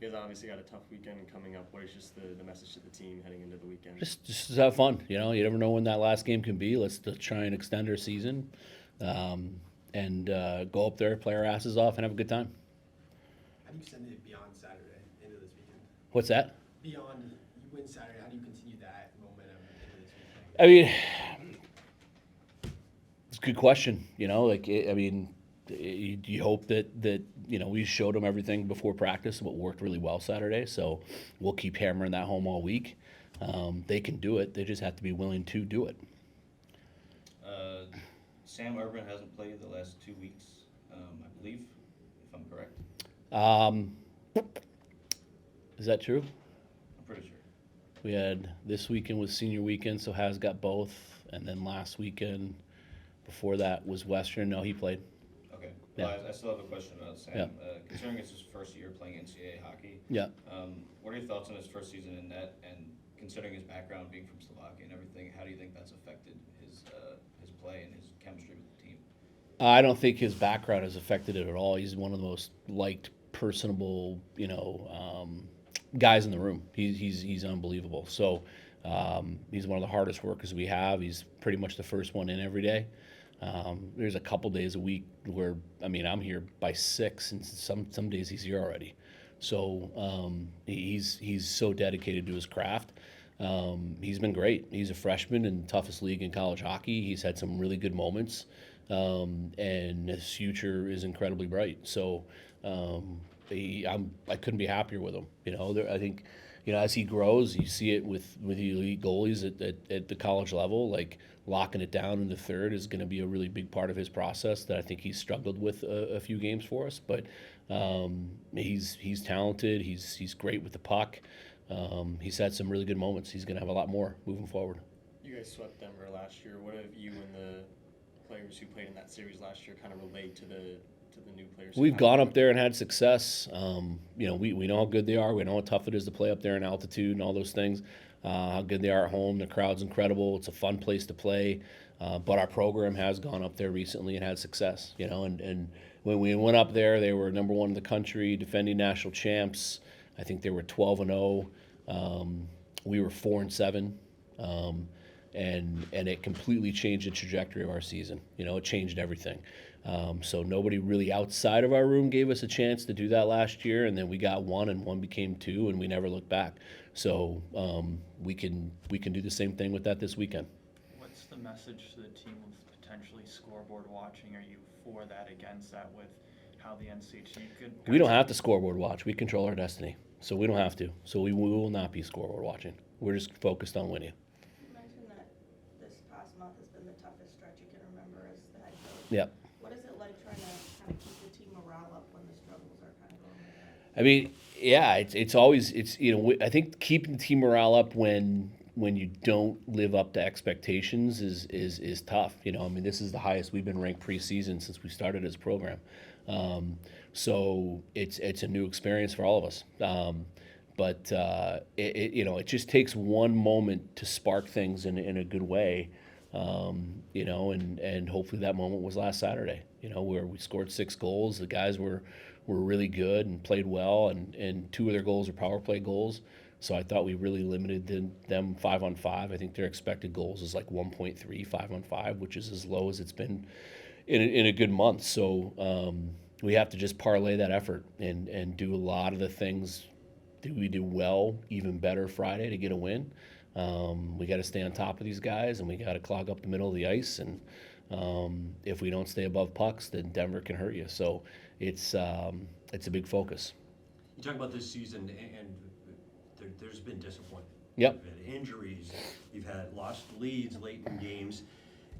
You guys obviously got a tough weekend coming up. What is just the message to the team heading into the weekend? Just have fun. You know, you never know when that last game can be. Let's try and extend our season, and go up there, play our asses off, and have a good time. How do you extend it beyond Saturday into this weekend? What's that? Beyond you win Saturday, how do you continue that momentum into this weekend? I mean, it's a good question. You know, like I mean, you hope that you know we showed them everything before practice, what worked really well Saturday. So we'll keep hammering that home all week. They can do it. They just have to be willing to do it. Sam Urban hasn't played the last 2 weeks, I believe, if I'm correct. Um, is that true? I'm pretty sure. We had this weekend was senior weekend, so Has got both, and then last weekend before that was Western. No, he played. Okay. Yeah. Well, I still have a question about Sam. Yeah. Considering it's his first year playing NCAA hockey, Yeah. what are your thoughts on his first season in net? And considering his background being from Slovakia and everything, how do you think that's affected his play and his chemistry with the team? I don't think his background has affected it at all. He's one of the most liked, personable, guys in the room. He's unbelievable. So he's one of the hardest workers we have. He's pretty much the first one in every day. There's a couple days a week where I'm here by 6, and some days he's here already. So he's so dedicated to his craft. He's been great. He's a freshman in the toughest league in college hockey. He's had some really good moments, and his future is incredibly bright. So I couldn't be happier with him. I think, as he grows, you see it with the elite goalies at the college level. Like locking it down in the third is going to be a really big part of his process that I think he's struggled with a few games for us. But he's talented. He's great with the puck. He's had some really good moments. He's going to have a lot more moving forward. You guys swept Denver last year. What have you and the players who played in that series last year kind of relate to the new players? We've gone up there and had success. We know how good they are. We know how tough it is to play up there in altitude and all those things. How good they are at home. The crowd's incredible. It's a fun place to play. But our program has gone up there recently and had success. And when we went up there, they were number 1 in the country, defending national champs. I think they were 12-0. We were 4-7. And it completely changed the trajectory of our season. It changed everything. So nobody really outside of our room gave us a chance to do that last year, and then we got 1, and 1 became 2, and we never looked back. So we can do the same thing with that this weekend. What's the message to the team with potentially scoreboard watching? Are you for that, against that, with how the NCHC could? We don't have to scoreboard watch. We control our destiny, so we don't have to. So we will not be scoreboard watching. We're just focused on winning. You mentioned that this past month has been the toughest stretch you can remember as the head coach. Yep. What is it like trying to kind of keep the team morale up when the struggles are kind of going like that? I mean, yeah, it's always I think keeping the team morale up when you don't live up to expectations is tough. This is the highest we've been ranked preseason since we started as a program. So it's a new experience for all of us. But it just takes one moment to spark things in a good way. And hopefully that moment was last Saturday, where we scored 6 goals. The guys were really good and played well, and 2 of their goals are power play goals. So I thought we really limited them 5-on-5. I think their expected goals is like 1.3 5-on-5, which is as low as it's been in a good month. So we have to just parlay that effort and do a lot of the things that we do well, even better Friday to get a win. We got to stay on top of these guys, and we got to clog up the middle of the ice. And if we don't stay above pucks, then Denver can hurt you. So it's a big focus. You talk about this season, and there's been disappointment. Yep. You've had injuries. You've had lost leads late in games.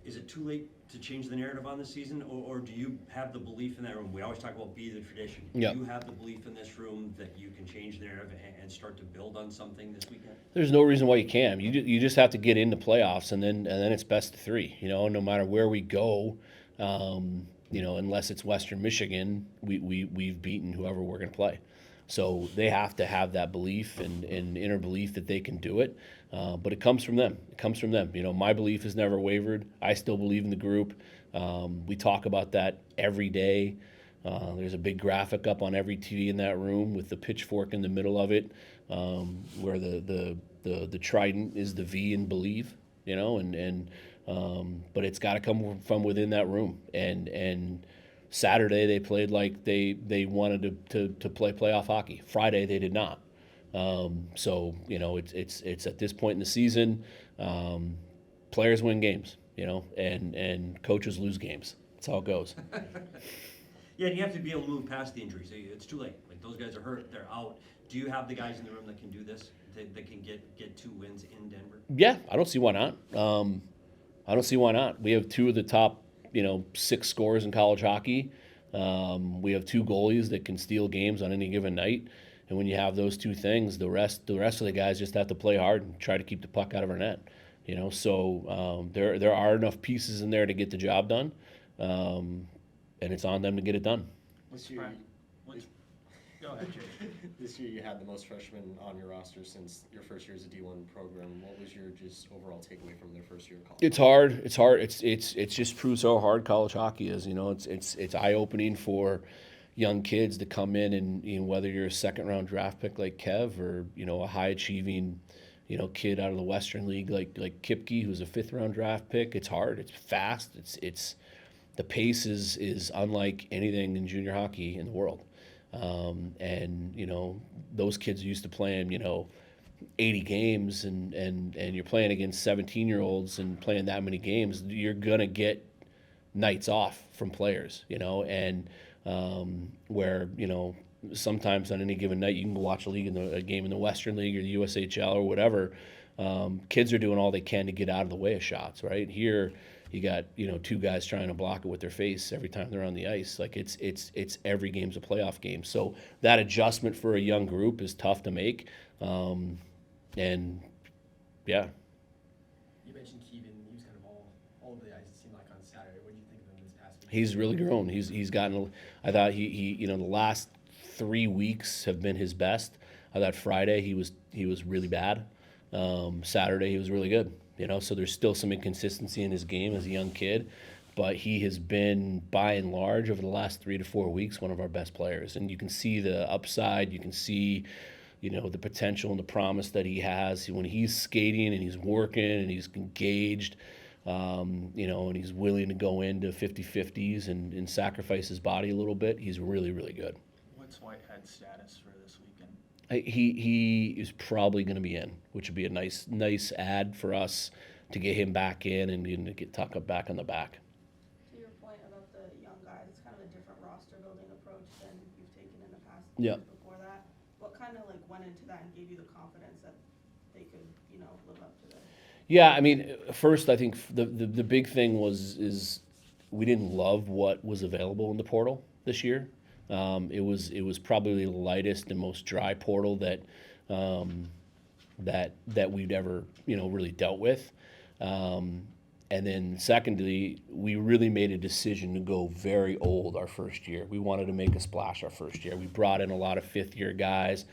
Is it too late to change the narrative on this season, or do you have the belief in that room? We always talk about be the tradition. Yep. Do you have the belief in this room that you can change the narrative and start to build on something this weekend? There's no reason why you can't. You just have to get into playoffs, and then it's best of 3. No matter where we go, unless it's Western Michigan, we've beaten whoever we're going to play. So they have to have that belief and inner belief that they can do it. But it comes from them. My belief has never wavered. I still believe in the group. We talk about that every day. There's a big graphic up on every TV in that room with the pitchfork in the middle of it, where the trident is the V in believe, you know, but it's got to come from within that room. And Saturday they played like they wanted to play playoff hockey. Friday they did not. So you know, it's at this point in the season, players win games, you know, and coaches lose games. That's how it goes. Yeah, and you have to be able to move past the injuries. It's too late. Like, those guys are hurt, they're out. Do you have the guys in the room that can do this, that can get 2 wins in Denver? Yeah, I don't see why not. I don't see why not. We have 2 of the top, you know, 6 scorers in college hockey. We have 2 goalies that can steal games on any given night. And when you have those 2 things, the rest of the guys just have to play hard and try to keep the puck out of our net. You know, so there are enough pieces in there to get the job done, and it's on them to get it done. This year, Right. Go ahead, Jake. this year you had the most freshmen on your roster since your first year as a D1 program. What was your just overall takeaway from their first year of college? It's hard. It's hard. It's just proves how hard college hockey is. You know, it's eye opening for young kids to come in and, you know, whether you're a 2nd-round draft pick like Kev, or, you know, a high achieving, you know, kid out of the Western League like Kipke, who's a 5th-round draft pick. It's hard. It's fast. It's the pace is unlike anything in junior hockey in the world. And you know, those kids are used to playing, you know, 80 games, and you're playing against 17-year-olds and playing that many games. You're gonna get nights off from players, you know, and where, you know, sometimes on any given night you can go watch a game in the Western League or the USHL or whatever. Kids are doing all they can to get out of the way of shots. Right here, you got, you know, 2 guys trying to block it with their face every time they're on the ice. Like it's every game's a playoff game. So that adjustment for a young group is tough to make. And yeah. You mentioned Kevan. He was kind of all of the ice, it seemed like, on Saturday. What do you think of him this past week? He's really grown. He's gotten. I thought he you know, the last 3 weeks have been his best. I thought Friday he was really bad. Saturday he was really good. You know, so there's still some inconsistency in his game as a young kid, but he has been, by and large, over the last 3 to 4 weeks, one of our best players. And you can see the upside. You can see, you know, the potential and the promise that he has when he's skating and he's working and he's engaged. You know, and he's willing to go into 50-50s and sacrifice his body a little bit. He's really, really good. What's Whitehead's status for this weekend? He is probably going to be in, which would be a nice add for us to get him back in and to get Tuck back on the back. To your point about the young guys, it's kind of a different roster building approach than you've taken in the past Yeah. years before that. What kind of like went into that and gave you the confidence that they could, you know, live up to that? Yeah, I mean, first I think the big thing is we didn't love what was available in the portal this year. It was probably the lightest and most dry portal that we'd ever, you know, really dealt with. And then secondly, we really made a decision to go very old our first year. We wanted to make a splash our first year. We brought in a lot of 5th-year guys.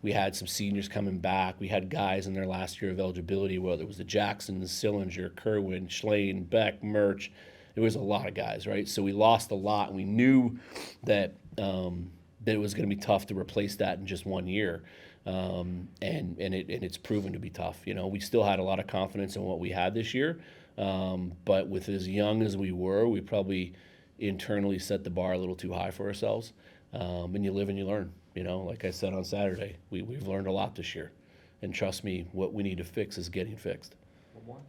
We had some seniors coming back. We had guys in their last year of eligibility, whether it was the Jacksons, Sillinger, Kerwin, Schlane, Beck, Murch. There was a lot of guys, right? So we lost a lot, and we knew that that it was going to be tough to replace that in just 1 year. And it's proven to be tough. You know, we still had a lot of confidence in what we had this year, but with as young as we were, we probably internally set the bar a little too high for ourselves. And you live and you learn. You know, like I said on Saturday, we've learned a lot this year, and trust me, what we need to fix is getting fixed. One more?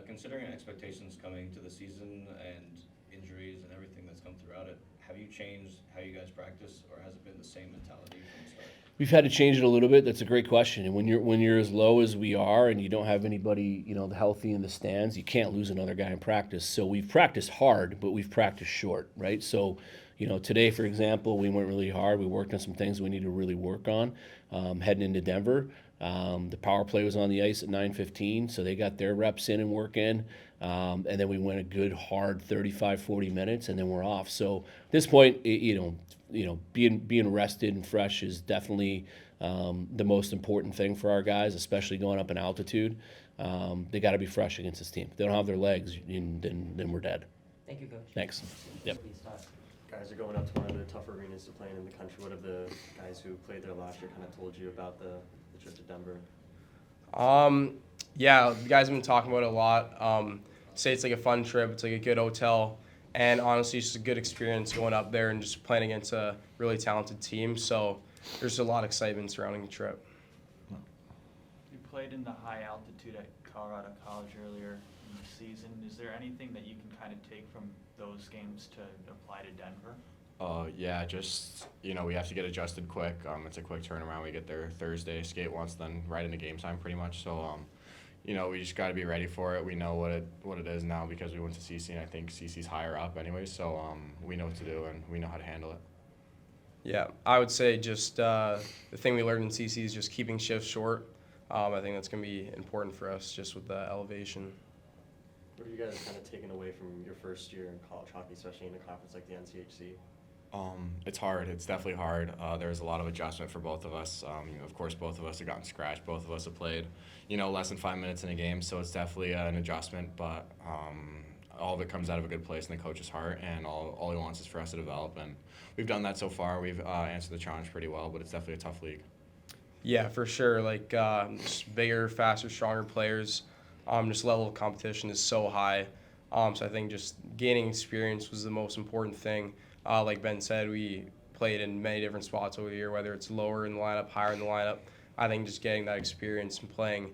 Considering expectations coming to the season and injuries and everything that's come throughout it, have you changed how you guys practice, or has it been the same mentality from the start? We've had to change it a little bit. That's a great question. And when you're as low as we are, and you don't have anybody, you know, healthy in the stands, you can't lose another guy in practice. So we've practiced hard, but we've practiced short, right? So, you know, today, for example, we went really hard. We worked on some things we need to really work on. Heading into Denver, the power play was on the ice at 9:15, so they got their reps in and work in. And then we went a good hard 35, 40 minutes, and then we're off. So at this point, you know, being rested and fresh is definitely the most important thing for our guys, especially going up in altitude. They got to be fresh against this team. If they don't have their legs, then we're dead. Thank you, Coach. Thanks. Yep. Please start. guys are going up to one of the tougher arenas to play in the country. What have the guys who played there last year kind of told you about the trip to Denver? Yeah, the guys have been talking about it a lot. Say it's like a fun trip. It's like a good hotel, and honestly, it's just a good experience going up there and just playing against a really talented team. So there's a lot of excitement surrounding the trip. You played in the high altitude at Colorado College earlier in the season. Is there anything that you can kind of take from those games to apply to Denver? Yeah, just, we have to get adjusted quick. It's a quick turnaround. We get there Thursday, skate once, then right into game time pretty much. So, we just got to be ready for it. We know what it is now because we went to CC, and I think CC's higher up anyway. So we know what to do, and we know how to handle it. Yeah, I would say just the thing we learned in CC is just keeping shifts short. I think that's going to be important for us just with the elevation. What have you guys kind of taken away from your first year in college hockey, especially in a conference like the NCHC? It's hard. It's definitely hard. There's a lot of adjustment for both of us. Of course, both of us have gotten scratched. Both of us have played, less than 5 minutes in a game, so it's definitely an adjustment. But all of it comes out of a good place in the coach's heart, and all he wants is for us to develop. And we've done that so far. We've answered the challenge pretty well, but it's definitely a tough league. Yeah, for sure. Like just bigger, faster, stronger players. Just level of competition is so high. So I think just gaining experience was the most important thing. Like Ben said, we played in many different spots over the year, whether it's lower in the lineup, higher in the lineup. I think just getting that experience and playing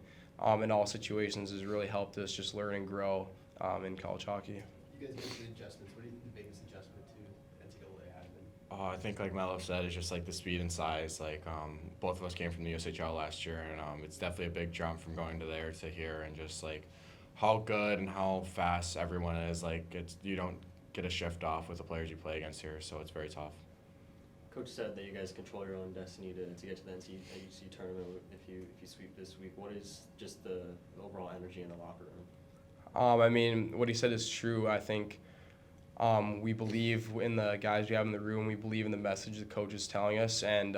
in all situations has really helped us just learn and grow in college hockey. You guys mentioned adjustments. What do you think the biggest adjustment to NCAA has been? I think, like Melo said, it's just like the speed and size. Like both of us came from the USHL last year, and it's definitely a big jump from going to there to here, and just like how good and how fast everyone is. Like you don't get a shift off with the players you play against here, so it's very tough. Coach said that you guys control your own destiny to get to the NCHC tournament if you sweep this week. What is just the overall energy in the locker room? I mean, what he said is true. I think we believe in the guys we have in the room. We believe in the message the coach is telling us, and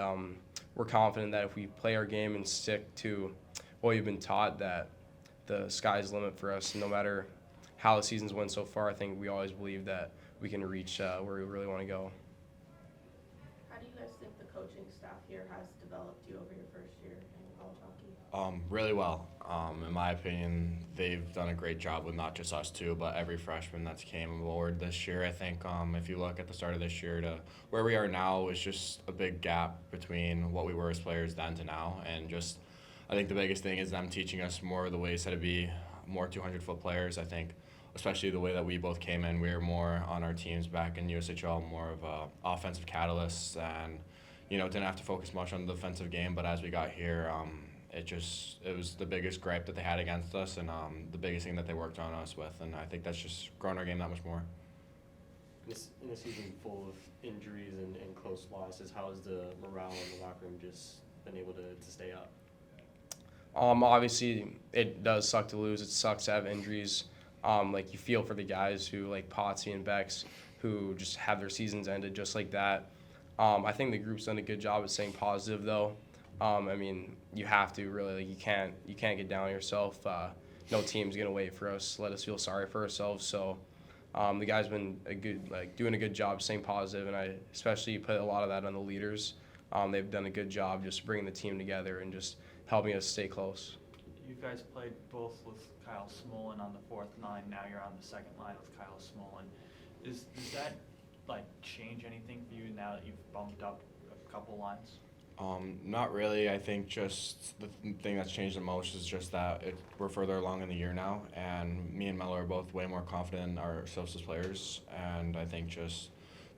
we're confident that if we play our game and stick to what we've been taught, that the sky's the limit for us. No matter how the season's went so far, I think we always believe that we can reach where we really want to go. How do you guys think the coaching staff here has developed you over your first year in college hockey? Really well. In my opinion, they've done a great job with not just us two, but every freshman that's came aboard this year. I think if you look at the start of this year to where we are now, is just a big gap between what we were as players then to now. And just, I think the biggest thing is them teaching us more of the ways how to be more 200-foot players. I think especially the way that we both came in, we were more on our teams back in USHL, more of a offensive catalyst, and didn't have to focus much on the defensive game. But as we got here, it was the biggest gripe that they had against us, and the biggest thing that they worked on us with, and I think that's just grown our game that much more. In a season full of injuries and close losses, how has the morale in the locker room just been able to stay up? Obviously, it does suck to lose. It sucks to have injuries. Like you feel for the guys who like Potsy and Bex who just have their seasons ended just like that. I think the group's done a good job at staying positive though. I mean, you have to really, like you can't get down on yourself. No team's gonna wait for us, let us feel sorry for ourselves. So the guys been doing a good job staying positive, and I especially put a lot of that on the leaders. They've done a good job just bringing the team together and just helping us stay close. You guys played both with Kyle Smolin on the fourth line. Now you're on the second line with Kyle Smolin. Does that change anything for you now that you've bumped up a couple lines? Not really. I think just the thing that's changed the most is just that we're further along in the year now, and me and Melo are both way more confident in ourselves as players. And I think just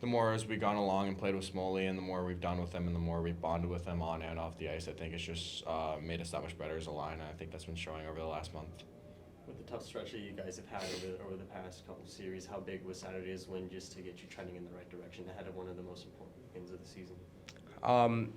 the more as we've gone along and played with Smoley, and the more we've done with him, and the more we've bonded with him on and off the ice, I think it's just made us that much better as a line, and I think that's been showing over the last month. With the tough stretch that you guys have had over the past couple of series, how big was Saturday's win just to get you trending in the right direction ahead of one of the most important games of the season?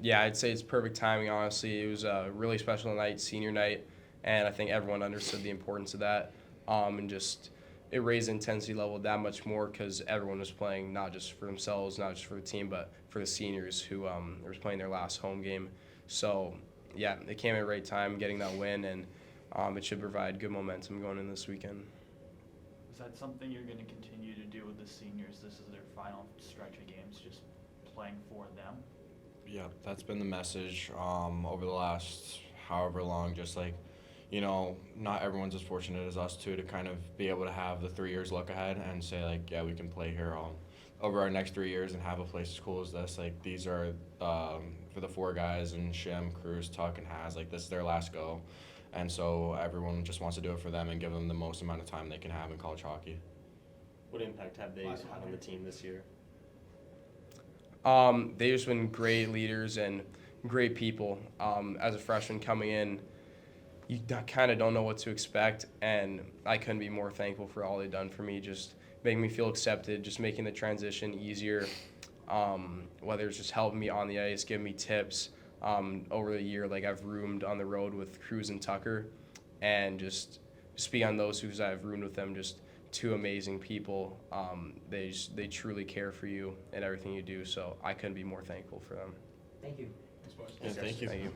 Yeah, I'd say it's perfect timing, honestly. It was a really special night, senior night, and I think everyone understood the importance of that. And just it raised the intensity level that much more because everyone was playing not just for themselves, not just for the team, but for the seniors who were playing their last home game. So, yeah, it came at the right time, getting that win, and it should provide good momentum going in this weekend. that something you're gonna continue to do with the seniors? This is their final stretch of games, just playing for them? Yeah, that's been the message over the last however long. Just like, not everyone's as fortunate as us too to kind of be able to have the 3 years look ahead and say like, yeah, we can play here over our next 3 years and have a place as cool as this. Like these are for the 4 guys and Shim, Cruz, Tuck, and Haz. Like this is their last go, and so everyone just wants to do it for them and give them the most amount of time they can have in college hockey. What impact have they had on the team this year? They've just been great leaders and great people. As a freshman coming in, you kind of don't know what to expect, and I couldn't be more thankful for all they've done for me, just making me feel accepted, just making the transition easier, whether it's just helping me on the ice, giving me tips. Over the year, like I've roomed on the road with Cruz and Tucker, and just be on those who's I've roomed with them, just 2 amazing people. They truly care for you and everything you do, so I couldn't be more thankful for them. Thank you. Yeah, thank you. Thank you.